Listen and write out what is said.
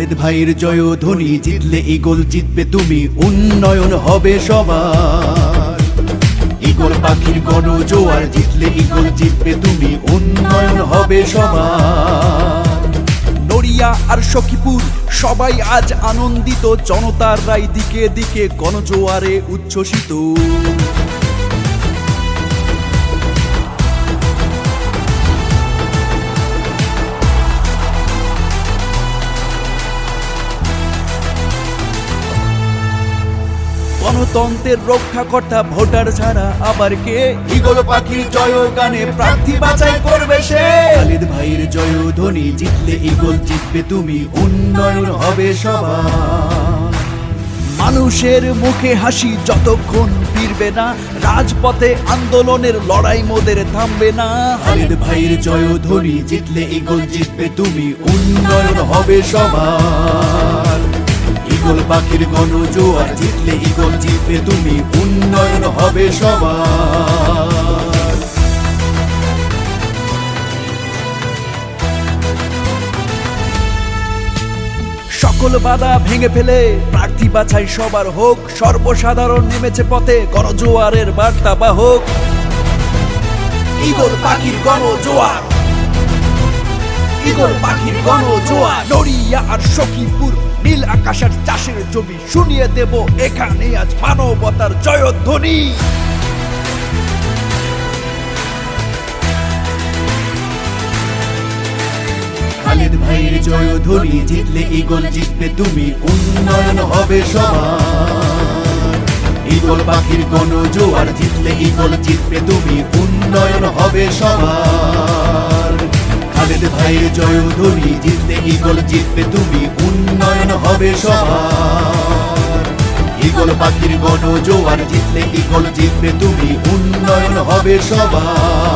খালেদ ভাইয়ের জয়ধ্বনি, জিতলে ঈগল জিতবে তুমি, উন্নয়ন হবে সবার। ঈগল পাখির গণজোয়ার, জিতলে ঈগল জিতবে তুমি, উন্নয়ন হবে সবার। নড়িয়া আর সখীপুর সবাই আজ আনন্দিত, জনতার রায় দিকে দিকে গণজোয়ারে উচ্ছ্বসিত। গণতন্ত্রের রক্ষাকর্তা ভোটার ছাড়া আবার কে? ঈগল পাখির জয়গানে প্রার্থী বাছাই করবে সে। খালেদ ভাইয়ের জয়ধ্বনি, জিতলে ঈগল জিতবে তুমি, উন্নয়ন হবে সবার। মানুষের মুখে হাসি যতক্ষণ ফিরবে না, রাজপথে আন্দোলনের লড়াই মোদের থামবে না। খালেদ ভাইয়ের জয়ধ্বনি, জিতলে ঈগল জিতবে তুমি, উন্নয়ন হবে সবার। ঈগল পাখির গণজোয়ার, জিতলে ঈগল জিতবে তুমি, উন্নয়ন হবে সবার। সকল বাধা ভেঙে ফেলে প্রার্থী বাছাই সবার হোক, সর্বসাধারণ নেমেছে পথে গণজোয়ারের বার্তা বাহক। ঈগল পাখির গণজোয়ার, ঈগল পাখির গণজোয়ার। নড়িয়া আর সখীপুর নীল আকাশের চাষের জমি, শুনিয়ে দেব এখানে আজ মানবতার জয়ধ্বনি। খালেদ ভাইয়ের জয়ধ্বনি, জিতলে ঈগল জিতবে তুমি, উন্নয়ন হবে সবার। ঈগল পাখির গণজোয়ার, জিতলে ঈগল জিতবে তুমি, উন্নয়ন হবে সবার। খালেদ ভাইয়ের জয়ধ্বনি, জিতলে ঈগল জিতবে তুমি, উন্নয়ন হবে সবার। ঈগল পাখির গণজোয়ার, জিতলে ঈগল জিতবে তুমি, উন্নয়ন হবে সবার।